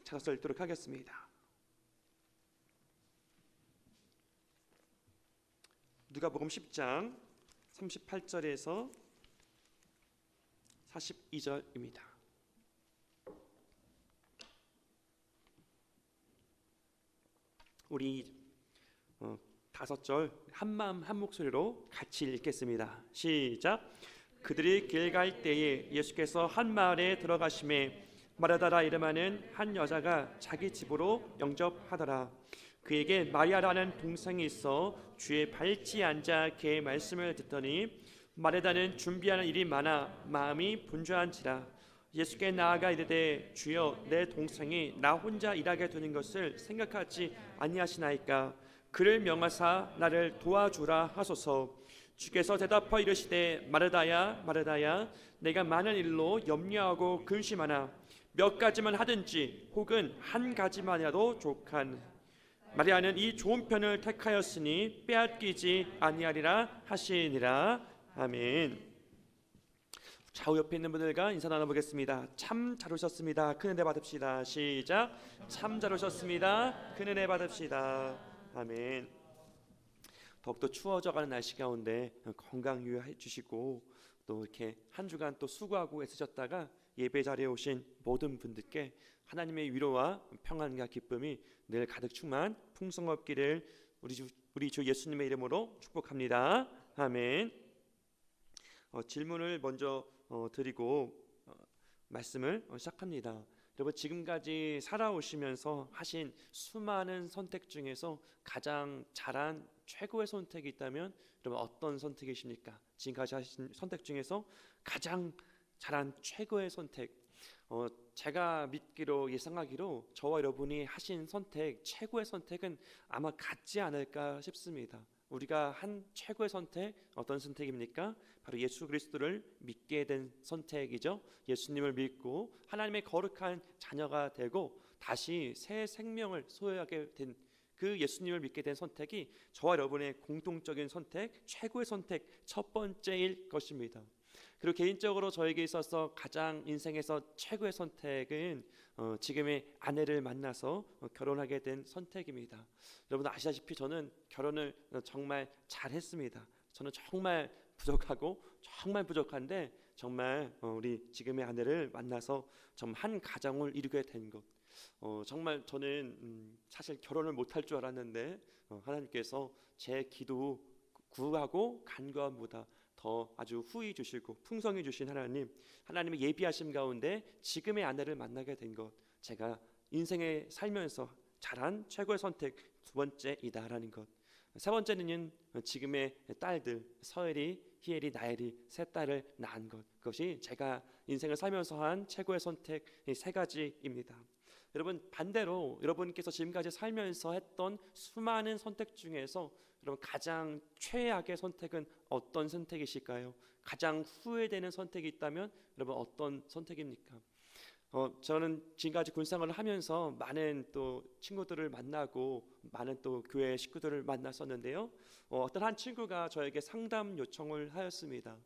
찾아서 읽도록 하겠습니다. 누가복음 10장 38절에서 42절입니다. 우리 5절 한마음 한 목소리로 같이 읽겠습니다. 시작. 그들이 길 갈 때에 예수께서 한 마을에 들어가심에 마르다라 이름하는 한 여자가 자기 집으로 영접하더라. 그에게 마리아라는 동생이 있어 주의 발치에 앉아 그의 말씀을 듣더니 마르다는 준비하는 일이 많아 마음이 분주한지라. 예수께 나아가 이르되 주여 내 동생이 나 혼자 일하게 두는 것을 생각하지 아니하시나이까. 그를 명하사 나를 도와주라 하소서. 주께서 대답하여 이르시되 마르다야 마르다야 내가 많은 일로 염려하고 근심하나 몇 가지만 하든지 혹은 한 가지만이라도 족한. 마리아는 이 좋은 편을 택하였으니 빼앗기지 아니하리라 하시니라. 아멘. 좌우 옆에 있는 분들과 인사 나눠보겠습니다. 참 잘 오셨습니다. 큰 은혜 받읍시다. 시작. 참 잘 오셨습니다. 큰 은혜 받읍시다. 아멘. 더욱더 추워져가는 날씨 가운데 건강 유의해 주시고 또 이렇게 한 주간 또 수고하고 애쓰셨다가 예배 자리에 오신 모든 분들께 하나님의 위로와 평안과 기쁨이 늘 가득 충만 풍성없기를 우리 주 예수님의 이름으로 축복합니다. 아멘. 질문을 먼저 드리고 말씀을 시작합니다. 여러분, 지금까지 살아오시면서 하신 수많은 선택 중에서 가장 잘한 최고의 선택이 있다면 여러분 어떤 선택이십니까? 지금까지 하신 선택 중에서 가장 잘한 최고의 선택, 제가 믿기로 예상하기로 저와 여러분이 하신 선택, 최고의 선택은 아마 같지 않을까 싶습니다. 우리가 한 최고의 선택, 어떤 선택입니까? 바로 예수 그리스도를 믿게 된 선택이죠. 예수님을 믿고 하나님의 거룩한 자녀가 되고 다시 새 생명을 소유하게 된 그 예수님을 믿게 된 선택이 저와 여러분의 공통적인 선택, 최고의 선택, 첫 번째일 것입니다. 그리고 개인적으로 저에게 있어서 가장 인생에서 최고의 선택은 지금의 아내를 만나서 결혼하게 된 선택입니다. 여러분 아시다시피 저는 결혼을 정말 잘했습니다. 저는 정말 부족하고 정말 부족한데 정말 우리 지금의 아내를 만나서 정말 한 가정을 이루게 된 것, 정말 저는 사실 결혼을 못할 줄 알았는데 하나님께서 제 기도 구하고 간구함보다 더 아주 후히 주시고 풍성히 주신 하나님의 예비하심 가운데 지금의 아내를 만나게 된 것, 제가 인생에 살면서 잘한 최고의 선택 두 번째이다라는 것. 세 번째는 지금의 딸들 서엘이, 히엘이, 나엘이 세 딸을 낳은 것, 그것이 제가 인생을 살면서 한 최고의 선택 세 가지입니다. 여러분 반대로 여러분께서 지금까지 살면서 했던 수많은 선택 중에서 여러분 가장 최악의 선택은 어떤 선택이실까요? 가장 후회되는 선택이 있다면 여러분 어떤 선택입니까? 저는 지금까지 군생활을 하면서 많은 또 친구들을 만나고 많은 또 교회 식구들을 만났었는데요. 어떤 한 친구가 저에게 상담 요청을 하였습니다.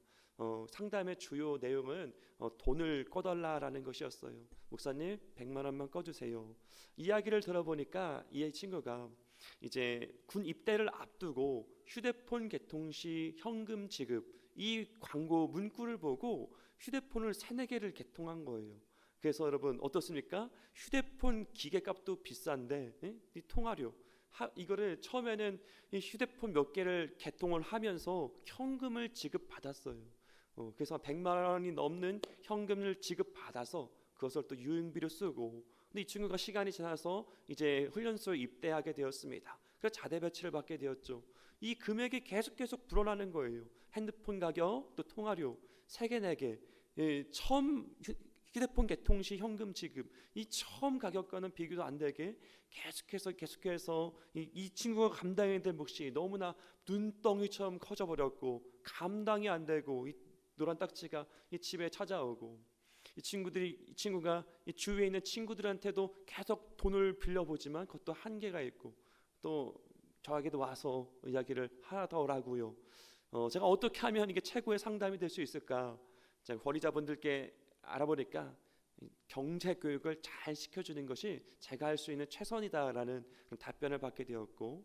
상담의 주요 내용은 돈을 꺼달라라는 것이었어요. 목사님 100만 원만 꺼주세요. 이야기를 들어보니까 이 친구가 이제 군 입대를 앞두고 휴대폰 개통 시 현금 지급 이 광고 문구를 보고 휴대폰을 3-4개를 개통한 거예요. 그래서 여러분 어떻습니까? 휴대폰 기계값도 비싼데 이 통화료 이거를 처음에는 이 휴대폰 몇 개를 개통을 하면서 현금을 지급받았어요. 그래서 100만 원이 넘는 현금을 지급받아서 그것을 또 유흥비로 쓰고, 근데 이 친구가 시간이 지나서 이제 훈련소에 입대하게 되었습니다. 그래서 자대 배치를 받게 되었죠. 이 금액이 계속 불어나는 거예요. 핸드폰 가격, 또 통화료 3개, 4개, 처음 휴대폰 개통 시 현금 지급, 이 처음 가격과는 비교도 안 되게 계속해서 이 친구가 감당해야 될 몫이 너무나 눈덩이처럼 커져 버렸고 감당이 안 되고 이 노란 딱지가 이 집에 찾아오고, 이 친구가 이 주위에 있는 친구들한테도 계속 돈을 빌려보지만 그것도 한계가 있고, 또 저에게도 와서 이야기를 하더라고요. 제가 어떻게 하면 이게 최고의 상담이 될 수 있을까? 제가 권위자분들께 알아보니까 경제 교육을 잘 시켜주는 것이 제가 할 수 있는 최선이다라는 답변을 받게 되었고,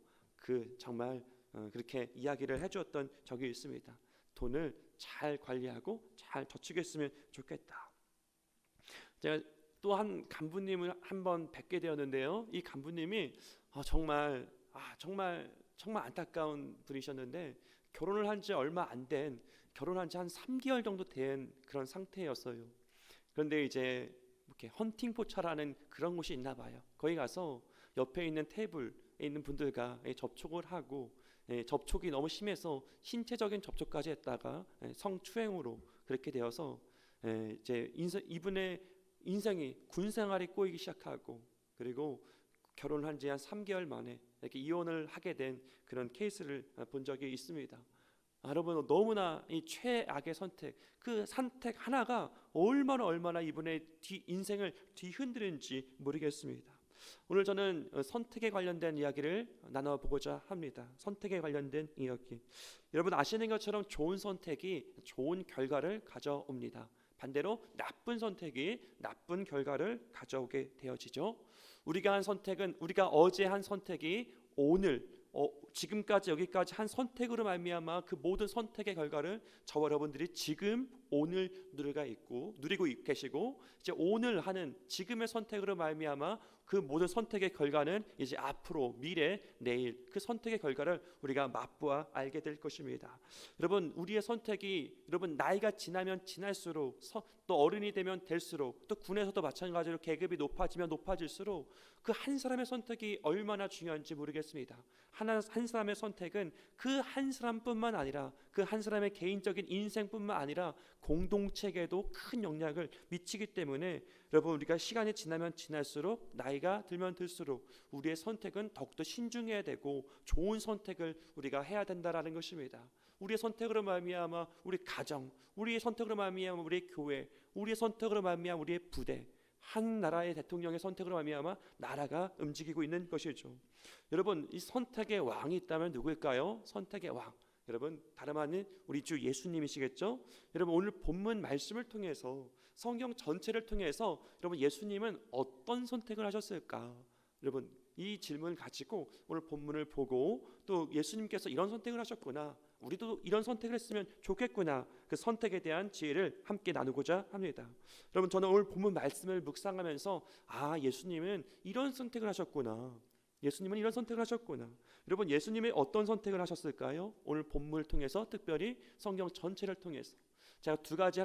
정말 그렇게 이야기를 해주었던 적이 있습니다. 돈을 잘 관리하고 잘 저축했으면 좋겠다. 제가 또 한 간부님을 한번 뵙게 되었는데요. 이 간부님이 정말 안타까운 분이셨는데, 결혼을 한 지 얼마 안 된, 결혼한 지 한 3개월 정도 된 그런 상태였어요. 그런데 이제 이렇게 헌팅포차라는 그런 곳이 있나 봐요. 거기 가서 옆에 있는 테이블에 있는 분들과 접촉을 하고, 접촉이 너무 심해서 신체적인 접촉까지 했다가 성추행으로 그렇게 되어서 이제 이분의 인생이 군생활이 꼬이기 시작하고, 그리고 결혼한 지 한 3개월 만에 이렇게 이혼을 하게 된 그런 케이스를 본 적이 있습니다. 여러분, 너무나 이 최악의 선택, 그 선택 하나가 얼마나 이분의 인생을 뒤흔드는지 모르겠습니다. 오늘 저는 선택에 관련된 이야기를 나눠보고자 합니다. 선택에 관련된 이야기. 여러분 아시는 것처럼 좋은 선택이 좋은 결과를 가져옵니다. 반대로 나쁜 선택이 나쁜 결과를 가져오게 되어지죠. 우리가 어제 한 선택이 오늘 지금까지 여기까지 한 선택으로 말미암아 그 모든 선택의 결과를 저와 여러분들이 지금 오늘 누리고 계시고, 이제 오늘 하는 지금의 선택으로 말미암아 그 모든 선택의 결과는 이제 앞으로 미래 내일 그 선택의 결과를 우리가 맛보아 알게 될 것입니다. 여러분, 우리의 선택이 나이가 지나면 지날수록 또 어른이 되면 될수록, 또 군에서도 마찬가지로 계급이 높아지면 높아질수록 그 한 사람의 선택이 얼마나 중요한지 모르겠습니다. 한 사람의 선택은 그 한 사람뿐만 아니라 그 한 사람의 개인적인 인생뿐만 아니라 공동체에도 큰 영향을 미치기 때문에, 여러분 우리가 시간이 지나면 지날수록, 나이가 들면 들수록 우리의 선택은 더욱더 신중해야 되고 좋은 선택을 우리가 해야 된다라는 것입니다. 우리의 선택으로 말미암아 우리 가정, 우리의 선택으로 말미암아 우리의 교회, 우리의 선택으로 말미암아 우리의 부대, 한 나라의 대통령의 선택으로 말미암아 나라가 움직이고 있는 것이죠. 여러분, 이 선택의 왕이 있다면 누구일까요? 선택의 왕, 여러분 다름 아닌 우리 주 예수님이시겠죠. 여러분 오늘 본문 말씀을 통해서, 성경 전체를 통해서 여러분 예수님은 어떤 선택을 하셨을까? 여러분 이 질문을 가지고 오늘 본문을 보고, 또 예수님께서 이런 선택을 하셨구나, 우리도 이런 선택을 했으면 좋겠구나, 그 선택에 대한 지혜를 함께 나누고자 합니다. 여러분 저는 오늘 본문 말씀을 묵상하면서 예수님은 이런 선택을 하셨구나, 예수님은 이런 선택을 하셨구나. 여러분 예수님이 어떤 선택을 하셨을까요? 오늘 본문을 통해서, 특별히 성경 전체를 통해서 제가 두 가지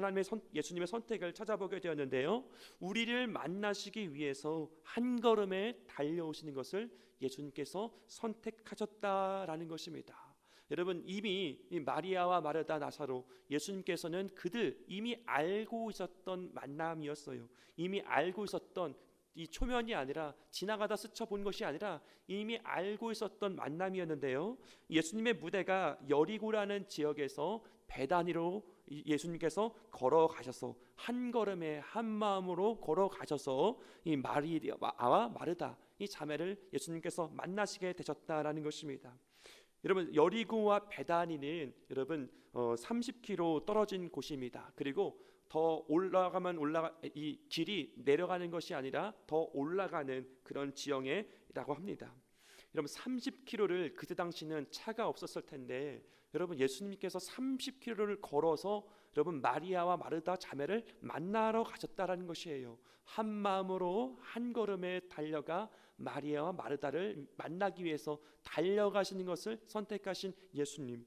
예수님의 선택을 찾아보게 되었는데요. 우리를 만나시기 위해서 한 걸음에 달려오시는 것을 예수님께서 선택하셨다라는 것입니다. 여러분 이미 이 마리아와 마르다, 나사로, 예수님께서는 그들 이미 알고 있었던 만남이었어요. 이미 알고 있었던, 이 초면이 아니라 지나가다 스쳐본 것이 아니라 이미 알고 있었던 만남이었는데요. 예수님의 무대가 여리고라는 지역에서 베다니로 예수님께서 걸어가셔서 한 걸음에 한 마음으로 걸어가셔서 이 마리아와 마르다, 이 자매를 예수님께서 만나시게 되셨다라는 것입니다. 여러분 여리고와 베다니는 여러분 30km 떨어진 곳입니다. 그리고 더 이 길이 내려가는 것이 아니라 더 올라가는 그런 지형이라고 합니다. 여러분 30km를, 그때 당시는 차가 없었을 텐데 여러분 예수님께서 30km를 걸어서 여러분 마리아와 마르다 자매를 만나러 가셨다라는 것이에요. 한 마음으로 한 걸음에 달려가 마리아와 마르다를 만나기 위해서 달려가시는 것을 선택하신 예수님.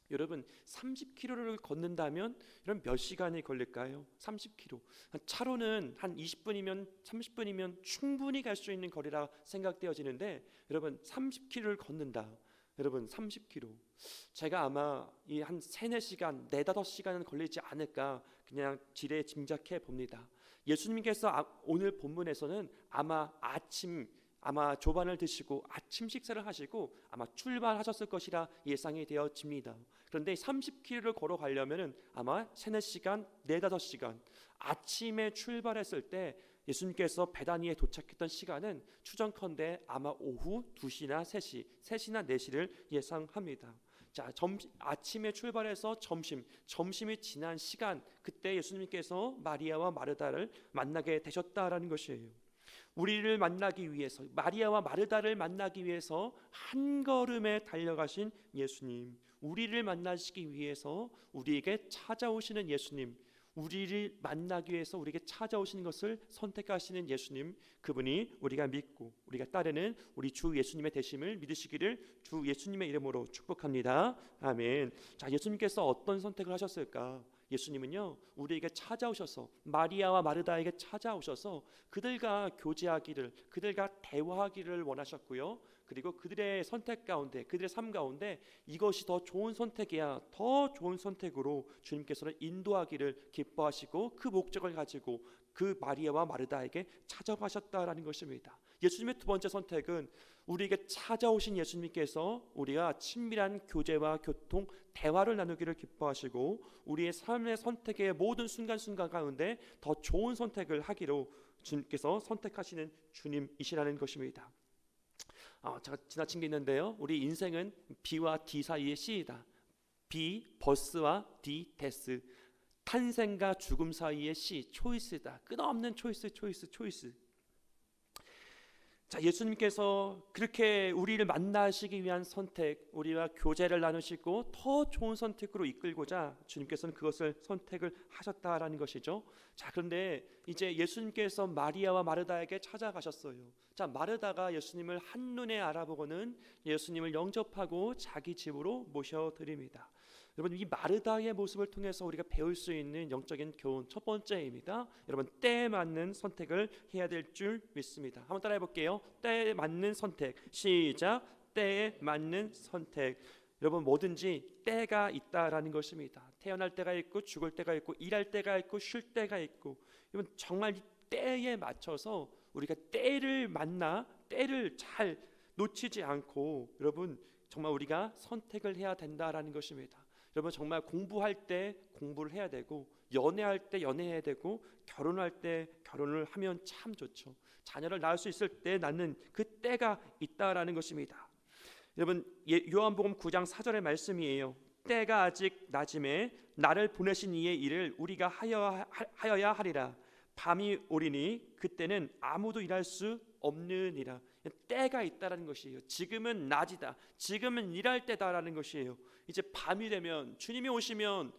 여러분 30km를 걷는다면 여러분 몇 시간이 걸릴까요? 30km. 차로는 한 20분이면 30분이면 충분히 갈 수 있는 거리라 생각되어지는데, 여러분 30km를 걷는다. 여러분 30km. 제가 아마 이 한 3-4시간, 4-5시간은 걸리지 않을까 그냥 지레 짐작해 봅니다. 예수님께서 오늘 본문에서는 아마 조반을 드시고 아침 식사를 하시고 아마 출발하셨을 것이라 예상이 되어집니다. 그런데 30km를 걸어가려면 아마 3-4시간, 4-5시간, 아침에 출발했을 때 예수님께서 베다니에 도착했던 시간은 추정컨대 아마 오후 2시나 3시, 3시나 4시를 예상합니다. 자, 아침에 출발해서 점심이 지난 시간, 그때 예수님께서 마리아와 마르다를 만나게 되셨다라는 것이에요. 우리를 만나기 위해서, 마리아와 마르다를 만나기 위해서 한 걸음에 달려가신 예수님, 우리를 만나시기 위해서 우리에게 찾아오시는 예수님, 우리를 만나기 위해서 우리에게 찾아오신 것을 선택하시는 예수님, 그분이 우리가 믿고 우리가 따르는 우리 주 예수님의 되심을 믿으시기를 주 예수님의 이름으로 축복합니다. 아멘. 자, 예수님께서 어떤 선택을 하셨을까? 예수님은요, 우리에게 찾아오셔서, 마리아와 마르다에게 찾아오셔서 그들과 교제하기를, 그들과 대화하기를 원하셨고요. 그리고 그들의 선택 가운데, 그들의 삶 가운데 이것이 더 좋은 선택이야, 더 좋은 선택으로 주님께서는 인도하기를 기뻐하시고 그 목적을 가지고 그 마리아와 마르다에게 찾아가셨다라는 것입니다. 예수님의 두 번째 선택은 우리에게 찾아오신 예수님께서 우리가 친밀한 교제와 교통, 대화를 나누기를 기뻐하시고 우리의 삶의 선택의 모든 순간순간 가운데 더 좋은 선택을 하기로 주님께서 선택하시는 주님이시라는 것입니다. 제가 지나친 게 있는데요, 우리 인생은 B와 D 사이의 C이다. B, 버스와 D, 데스. 탄생과 죽음 사이의 C, 초이스다. 끝없는 초이스. 자, 예수님께서 그렇게 우리를 만나시기 위한 선택, 우리와 교제를 나누시고 더 좋은 선택으로 이끌고자 주님께서는 그것을 선택을 하셨다라는 것이죠. 자, 그런데 이제 예수님께서 마리아와 마르다에게 찾아가셨어요. 자, 마르다가 예수님을 한눈에 알아보고는 예수님을 영접하고 자기 집으로 모셔드립니다. 여러분, 이 마르다의 모습을 통해서 우리가 배울 수 있는 영적인 교훈 첫 번째입니다. 여러분, 때에 맞는 선택을 해야 될 줄 믿습니다. 한번 따라해 볼게요. 때에 맞는 선택. 시작. 때에 맞는 선택. 여러분, 뭐든지 때가 있다라는 것입니다. 태어날 때가 있고 죽을 때가 있고 일할 때가 있고 쉴 때가 있고, 여러분 정말 이 때에 맞춰서 우리가 때를 만나 때를 잘 놓치지 않고 여러분 정말 우리가 선택을 해야 된다라는 것입니다. 여러분, 정말 공부할 때 공부를 해야 되고, 연애할 때 연애해야 되고, 결혼할 때 결혼을 하면 참 좋죠. 자녀를 낳을 수 있을 때 낳는 그 때가 있다라는 것입니다. 여러분, 요한복음 9장 4절의 말씀이에요. 때가 아직 낮음에 나를 보내신 이의 일을 우리가 하여야 하리라. 밤이 오리니 그때는 아무도 일할 수 없느니라. 때가 있다라는 것이에요. 지금은 낮이다, 지금은 일할 때다라는 것이에요. 이제 밤이 되면, 주님이 오시면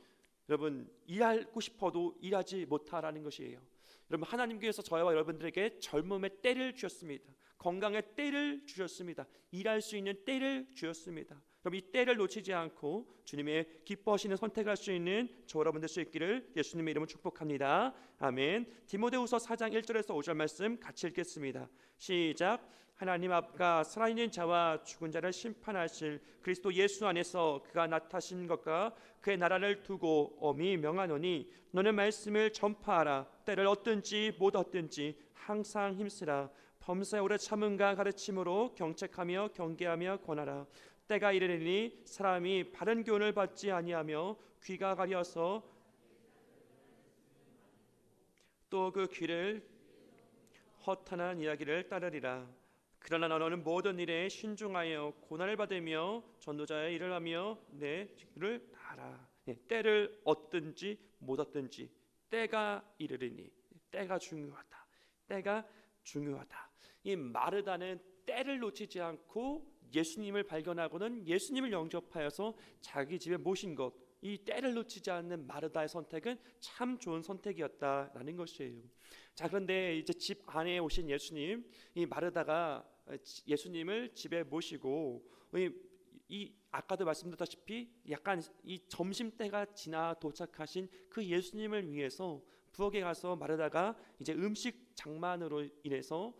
여러분 일하고 싶어도 일하지 못하라는 것이에요. 여러분, 하나님께서 저와 여러분들에게 젊음의 때를 주셨습니다. 건강의 때를 주셨습니다. 일할 수 있는 때를 주셨습니다. 그럼 이 때를 놓치지 않고 주님의 기뻐하시는 선택할 수 있는 저 여러분 될 수 있기를 예수님의 이름으로 축복합니다. 아멘. 디모데후서 4장 1절에서 5절 말씀 같이 읽겠습니다. 시작. 하나님 앞과 살아있는 자와 죽은 자를 심판하실 그리스도 예수 안에서 그가 나타신 것과 그의 나라를 두고 엄히 명하노니 너는 말씀을 전파하라. 때를 얻든지 못 얻든지 항상 힘쓰라. 범사에 오래 참음과 가르침으로 경책하며 경계하며 권하라. 때가 이르리니 사람이 바른 교훈을 받지 아니하며 귀가 가려서 또 그 귀를 허탄한 이야기를 따르리라. 그러나 너는 모든 일에 신중하여 고난을 받으며 전도자의 일을 하며 내 직분을 다하라. 때를 얻든지 못 얻든지 때가 이르리니, 때가 중요하다. 때가 중요하다. 이 마르다는 때를 놓치지 않고 예수님을 발견하고는 예수님을 영접하여서 자기 집에 모신 것, 이 때를 놓치지 않는 마르다의 선택은 참 좋은 선택이었다라는 것이에요. 자, 그런데 이제 집 안에 오신 예수님, 이 마르다가 예수님을 집에 모시고 이 아까도 말씀드렸다시피 약간 이 점심때가 지나 도착하신 그 예수님을 위해서 부엌에 가서 마르다가 이제 음식 장만으로 인해서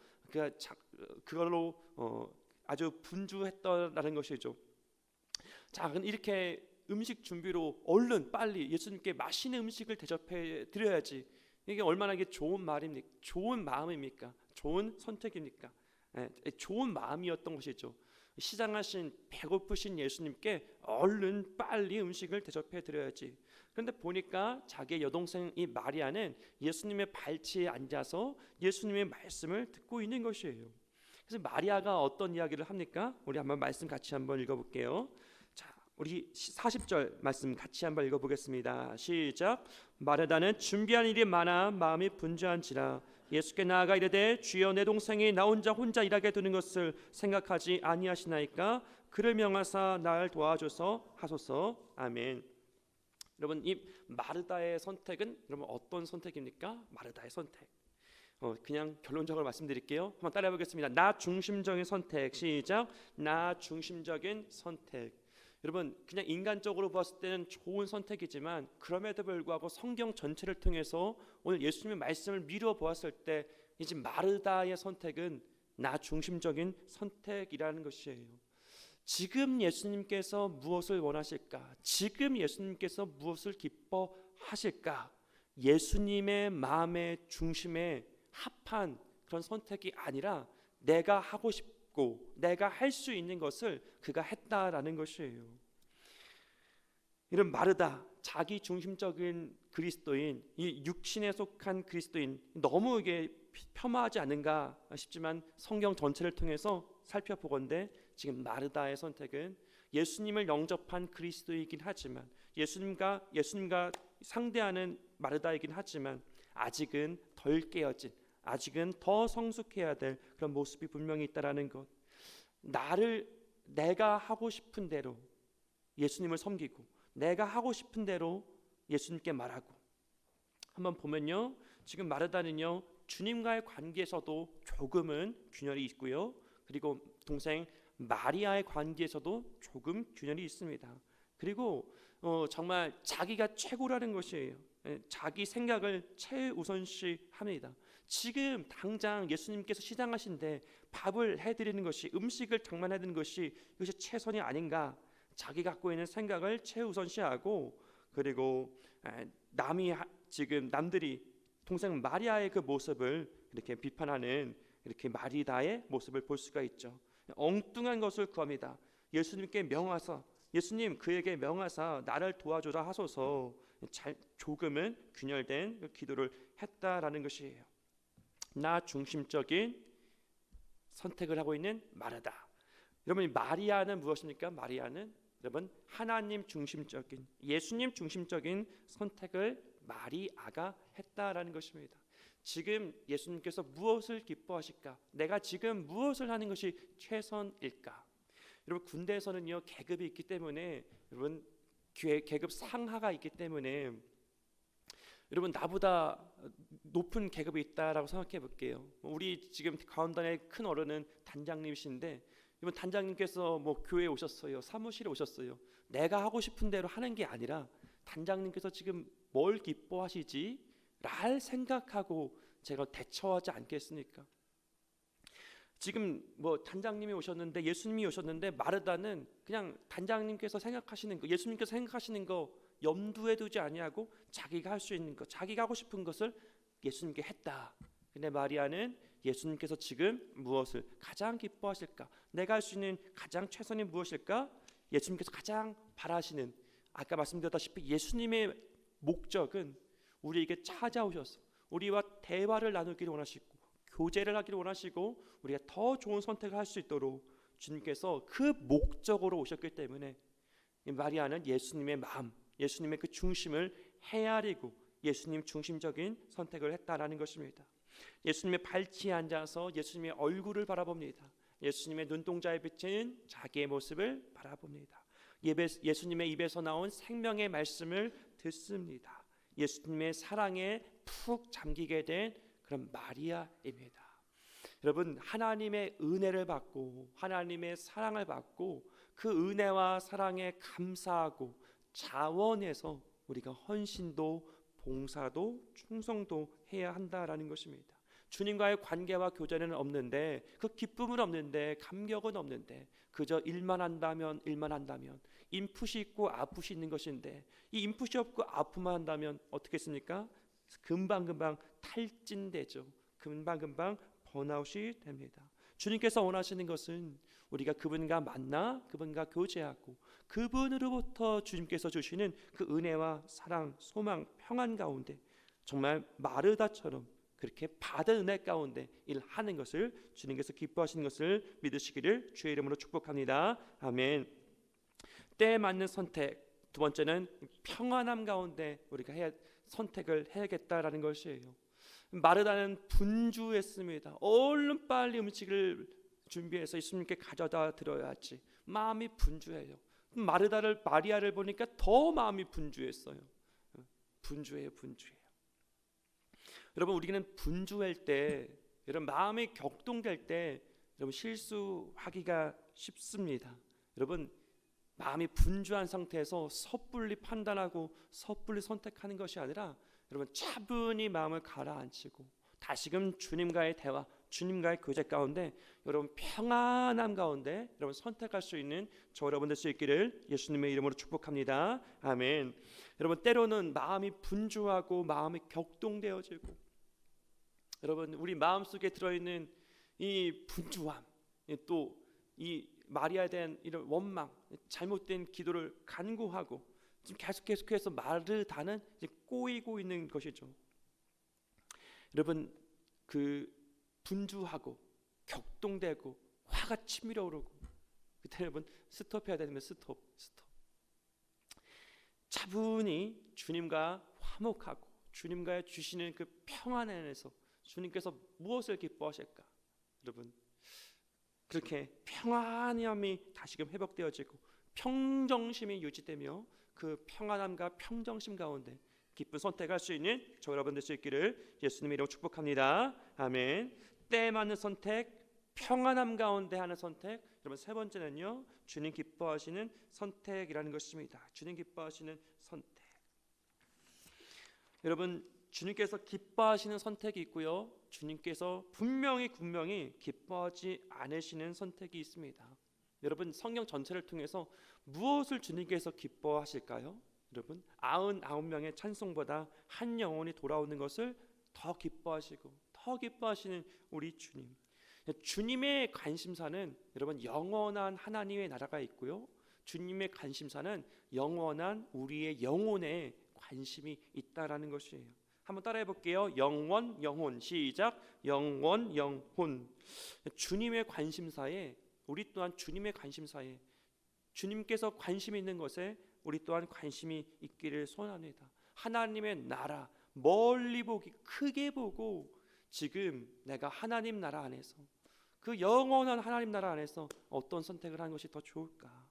그걸로 아주 분주했다라는 것이죠. 자, 이렇게 음식 준비로 얼른 빨리 예수님께 맛있는 음식을 대접해 드려야지. 이게 얼마나 이게 좋은 말입니까? 좋은 마음입니까? 좋은 선택입니까? 좋은 마음이었던 것이죠. 시장하신 배고프신 예수님께 얼른 빨리 음식을 대접해 드려야지. 그런데 보니까 자기의 여동생 이 마리아는 예수님의 발치에 앉아서 예수님의 말씀을 듣고 있는 것이에요. 그래서 마리아가 어떤 이야기를 합니까? 우리 한번 말씀 같이 한번 읽어볼게요. 자, 우리 40절 말씀 같이 한번 읽어보겠습니다. 시작. 마르다는 준비한 일이 많아 마음이 분주한지라 예수께 나아가 이르되 주여 내 동생이 나 혼자 일하게 두는 것을 생각하지 아니하시나이까 그를 명하사 날 도와줘서 하소서. 아멘. 여러분, 이 마르다의 선택은 여러분 어떤 선택입니까? 마르다의 선택. 그냥 결론적으로 말씀드릴게요. 한번 따라해 보겠습니다. 나 중심적인 선택. 시작. 나 중심적인 선택. 여러분, 그냥 인간적으로 봤을 때는 좋은 선택이지만 그럼에도 불구하고 성경 전체를 통해서 오늘 예수님의 말씀을 미루어 보았을 때 이제 마르다의 선택은 나 중심적인 선택이라는 것이에요. 지금 예수님께서 무엇을 원하실까? 지금 예수님께서 무엇을 기뻐하실까? 예수님의 마음의 중심에 합한 그런 선택이 아니라 내가 하고 싶고 내가 할 수 있는 것을 그가 했다라는 것이에요. 이런 마르다, 자기 중심적인 그리스도인, 이 육신에 속한 그리스도인, 너무 이게 폄하하지 않은가 싶지만 성경 전체를 통해서 살펴보건대 지금 마르다의 선택은 예수님을 영접한 그리스도이긴 하지만 예수님과 상대하는 마르다이긴 하지만 아직은 덜 깨어진, 아직은 더 성숙해야 될 그런 모습이 분명히 있다라는 것. 내가 하고 싶은 대로 예수님을 섬기고 내가 하고 싶은 대로 예수님께 말하고. 한번 보면요, 지금 마르다는요 주님과의 관계에서도 조금은 균열이 있고요, 그리고 동생 마리아의 관계에서도 조금 균열이 있습니다. 그리고 정말 자기가 최고라는 것이에요. 자기 생각을 최우선시합니다. 지금 당장 예수님께서 시장하신데 밥을 해드리는 것이, 음식을 장만해드리는 것이 이것이 최선이 아닌가, 자기 갖고 있는 생각을 최우선시하고, 그리고 지금 남들이 동생 마리아의 그 모습을 이렇게 비판하는 이렇게 마리다의 모습을 볼 수가 있죠. 엉뚱한 것을 구합니다. 예수님께 명하사, 예수님 그에게 명하사 나를 도와주라 하소서. 조금은 균열된 기도를 했다라는 것이에요. 나 중심적인 선택을 하고 있는 마르다. 여러분, 마리아는 무엇입니까? 마리아는 여러분 하나님 중심적인, 예수님 중심적인 선택을 마리아가 했다라는 것입니다. 지금 예수님께서 무엇을 기뻐하실까? 내가 지금 무엇을 하는 것이 최선일까? 여러분, 군대에서는요 계급이 있기 때문에, 여러분 계급 상하가 있기 때문에, 여러분 나보다 높은 계급이 있다라고 생각해 볼게요. 우리 지금 가운데의 큰 어른은 단장님이신데, 이번 단장님께서 뭐 교회에 오셨어요, 사무실에 오셨어요. 내가 하고 싶은 대로 하는 게 아니라 단장님께서 지금 뭘 기뻐하시지? 를 생각하고 제가 대처하지 않겠습니까? 지금 뭐 단장님이 오셨는데, 예수님이 오셨는데, 마르다는 그냥 단장님께서 생각하시는 거, 예수님께서 생각하시는 거 염두에 두지 아니하고 자기가 할 수 있는 것, 자기가 하고 싶은 것을 예수님께 했다. 근데 마리아는 예수님께서 지금 무엇을 가장 기뻐하실까? 내가 할 수 있는 가장 최선이 무엇일까? 예수님께서 가장 바라시는, 아까 말씀드렸다시피 예수님의 목적은 우리에게 찾아오셔서 우리와 대화를 나누기를 원하시고 교제를 하기를 원하시고 우리가 더 좋은 선택을 할 수 있도록 주님께서 그 목적으로 오셨기 때문에 마리아는 예수님의 마음, 예수님의 그 중심을 헤아리고 예수님 중심적인 선택을 했다라는 것입니다. 예수님의 발치에 앉아서 예수님의 얼굴을 바라봅니다. 예수님의 눈동자에 비친 자기의 모습을 바라봅니다. 예수님의 입에서 나온 생명의 말씀을 듣습니다. 예수님의 사랑에 푹 잠기게 된 그런 마리아입니다. 여러분, 하나님의 은혜를 받고 하나님의 사랑을 받고 그 은혜와 사랑에 감사하고 자원해서 우리가 헌신도 봉사도 충성도 해야 한다라는 것입니다. 주님과의 관계와 교제는 없는데, 그 기쁨은 없는데, 감격은 없는데, 그저 일만 한다면 인풋이 있고 아웃풋이 있는 것인데, 이 인풋이 없고 아웃풋만 한다면 어떻겠습니까? 금방금방 탈진되죠. 금방금방 번아웃이 됩니다. 주님께서 원하시는 것은 우리가 그분과 만나 그분과 교제하고 그분으로부터 주님께서 주시는 그 은혜와 사랑, 소망, 평안 가운데 정말 마르다처럼 그렇게 받은 은혜 가운데 일하는 것을 주님께서 기뻐하시는 것을 믿으시기를 주의 이름으로 축복합니다. 아멘. 때에 맞는 선택. 두 번째는 평안함 가운데 우리가 선택을 해야겠다라는 것이에요. 마르다는 분주했습니다. 얼른 빨리 음식을 준비해서 예수님께 가져다 드려야지. 마음이 분주해요. 마리아를 보니까 더 마음이 분주했어요. 분주해요. 여러분, 우리는 분주할 때, 여러분 마음이 격동될 때 여러분 실수하기가 쉽습니다. 여러분, 마음이 분주한 상태에서 섣불리 판단하고 섣불리 선택하는 것이 아니라 여러분 차분히 마음을 가라앉히고 다시금 주님과의 대화, 주님과의 교제 가운데 여러분 평안함 가운데 여러분 선택할 수 있는 저 여러분 될 수 있기를 예수님의 이름으로 축복합니다. 아멘. 여러분, 때로는 마음이 분주하고 마음이 격동되어지고 여러분 우리 마음속에 들어있는 이 분주함, 또 이 마리아에 대한 이런 원망, 잘못된 기도를 간구하고 지금 계속해서 마르다는 꼬이고 있는 것이죠. 여러분, 그 분주하고 격동되고 화가 치밀어 오르고 그때 여러분 스톱해야 되면 스톱. 차분히 주님과 화목하고 주님과 주시는 그 평안 안에서 주님께서 무엇을 기뻐하실까? 여러분, 그렇게 평안함이 다시금 회복되어지고 평정심이 유지되며 그 평안함과 평정심 가운데 기쁜 선택할 수 있는 저 여러분 될 수 있기를 예수님의 이름으로 축복합니다. 아멘. 때에 맞는 선택, 평안함 가운데 하는 선택. 여러분, 세 번째는요, 주님 기뻐하시는 선택이라는 것입니다. 주님 기뻐하시는 선택. 여러분, 주님께서 기뻐하시는 선택이 있고요, 주님께서 분명히 기뻐하지 않으시는 선택이 있습니다. 여러분, 성경 전체를 통해서 무엇을 주님께서 기뻐하실까요? 여러분, 99명의 찬송보다 한 영혼이 돌아오는 것을 더 기뻐하시고 더 기뻐하시는 우리 주님. 주님의 관심사는 여러분 영원한 하나님의 나라가 있고요, 주님의 관심사는 영원한 우리의 영혼에 관심이 있다라는 것이에요. 한번 따라해 볼게요. 영원, 영혼. 시작. 영원, 영혼. 주님의 관심사에 우리 또한 주님의 관심사에 주님께서 관심이 있는 것에 우리 또한 관심이 있기를 소원합니다. 하나님의 나라 멀리 보기, 크게 보고 지금 내가 하나님 나라 안에서 그 영원한 하나님 나라 안에서 어떤 선택을 하는 것이 더 좋을까?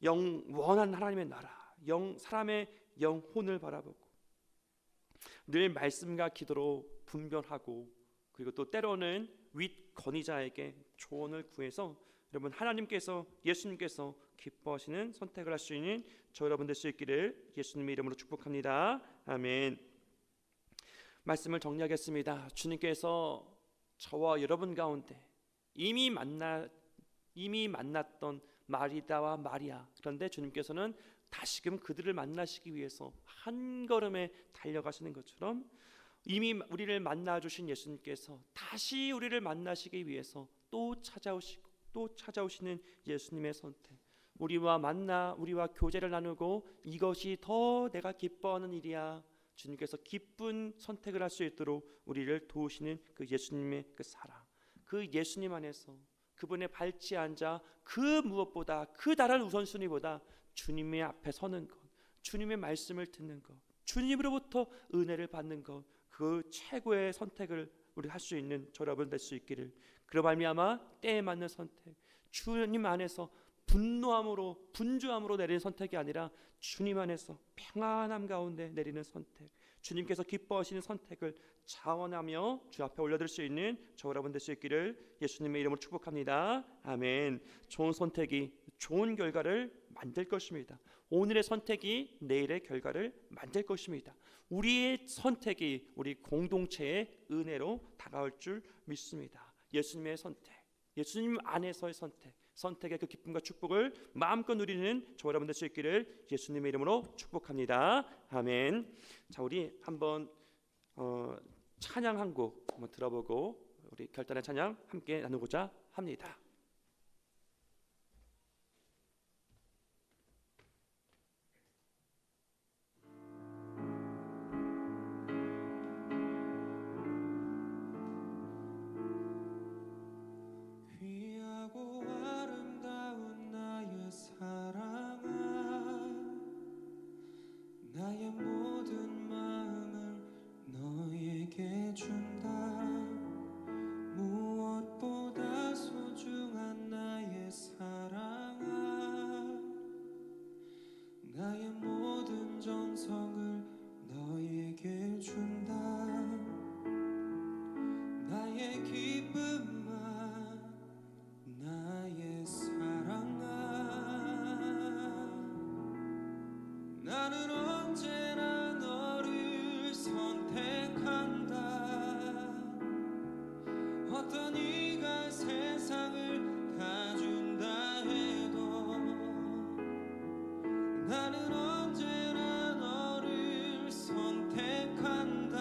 영원한 하나님의 나라, 사람의 영혼을 바라보고 늘 말씀과 기도로 분별하고 그리고 또 때로는 윗권위자에게 조언을 구해서 여러분 하나님께서 예수님께서 기뻐하시는 선택을 할 수 있는 저 여러분 될 수 있기를 예수님의 이름으로 축복합니다. 아멘. 말씀을 정리하겠습니다. 주님께서 저와 여러분 가운데 이미 만났던 마리다와 마리아, 그런데 주님께서는 다시금 그들을 만나시기 위해서 한 걸음에 달려가시는 것처럼 이미 우리를 만나주신 예수님께서 다시 우리를 만나시기 위해서 또 찾아오시는 예수님의 선택, 우리와 만나 우리와 교제를 나누고 이것이 더 내가 기뻐하는 일이야, 주님께서 기쁜 선택을 할 수 있도록 우리를 도우시는 그 예수님의 그 사랑, 그 예수님 안에서 그분의 발치에 앉아 그 무엇보다 그 다른 우선순위보다 주님의 앞에 서는 것, 주님의 말씀을 듣는 것, 주님으로부터 은혜를 받는 것, 그 최고의 선택을 우리 할 수 있는 저 여러분 될 수 있기를. 그로 말미암아 때에 맞는 선택, 주님 안에서 분주함으로 내리는 선택이 아니라 주님 안에서 평안함 가운데 내리는 선택, 주님께서 기뻐하시는 선택을 자원하며 주 앞에 올려드릴 수 있는 저 여러분 될 수 있기를 예수님의 이름으로 축복합니다. 아멘. 좋은 선택이 좋은 결과를 만들 것입니다. 오늘의 선택이 내일의 결과를 만들 것입니다. 우리의 선택이 우리 공동체의 은혜로 다가올 줄 믿습니다. 예수님의 선택, 예수님 안에서의 선택의 그 기쁨과 축복을 마음껏 누리는 저 여러분 될 수 있기를 예수님의 이름으로 축복합니다. 아멘. 자, 우리 한번 찬양 한 곡 한번 들어보고 우리 결단의 찬양 함께 나누고자 합니다. 귀하고 아름다운 나의 사랑아, 세상을 다 준다 해도 나는 언제나 너를 선택한다.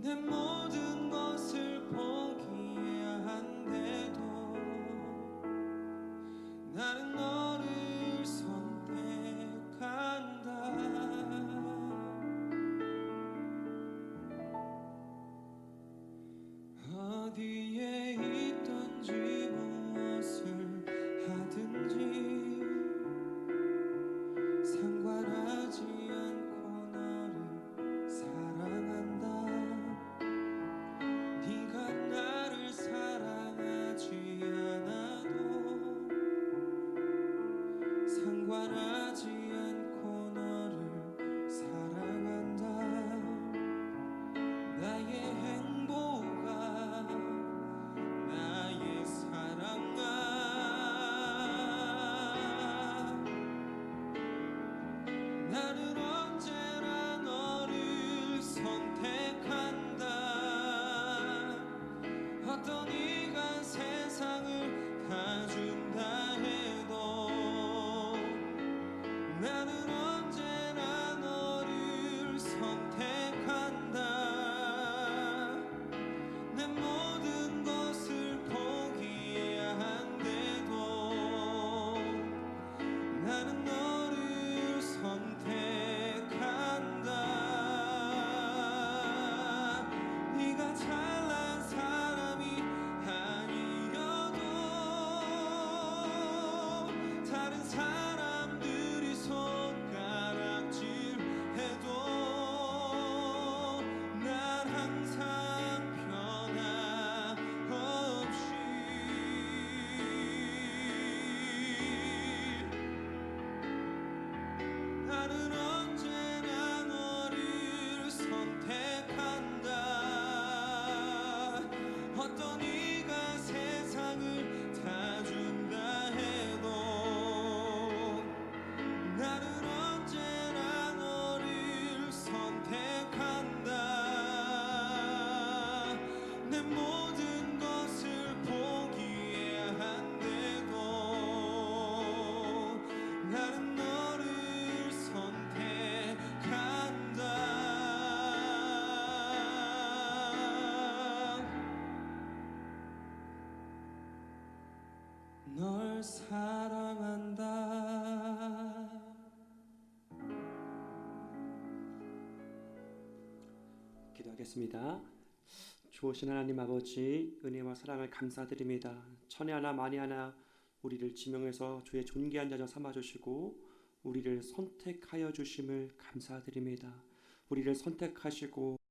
내 모든 것을 포기해야 한데도 나는 너를 선택한다. 어디에 있든지 무엇을 하든지 상관하지 않고 너를 사랑한다. 네가 나를 사랑하지 않아도 상관하지 않고 너를 사랑한다. 나의 행복아, 나의 사랑아, 나는 언제나 너를 선택한다. 어떤 이가 세상을 다 준다 해도 나는 언제나 너를 선택한다. 내 모든 것을 포기해야 한데도 나는 너를 선택한다. 네가 잘난 사람이 아니어도 다른 사람들이 손가락질해도 난 항상 변함없이 나는 언제나 너를 선택한다. 어떤 이가 세상을 다 준다 해도 나는 언제나 너를 선택한다. 내 모든 것을 포기해야 한데도 나는 너를 선택한다. 널 사랑한다. 기도하겠습니다. 좋으신 하나님 아버지, 은혜와 사랑을 감사드립니다. 천에 하나 만에 하나 우리를 지명해서 주의 존귀한 자녀 삼아주시고 우리를 선택하여 주심을 감사드립니다. 우리를 선택하시고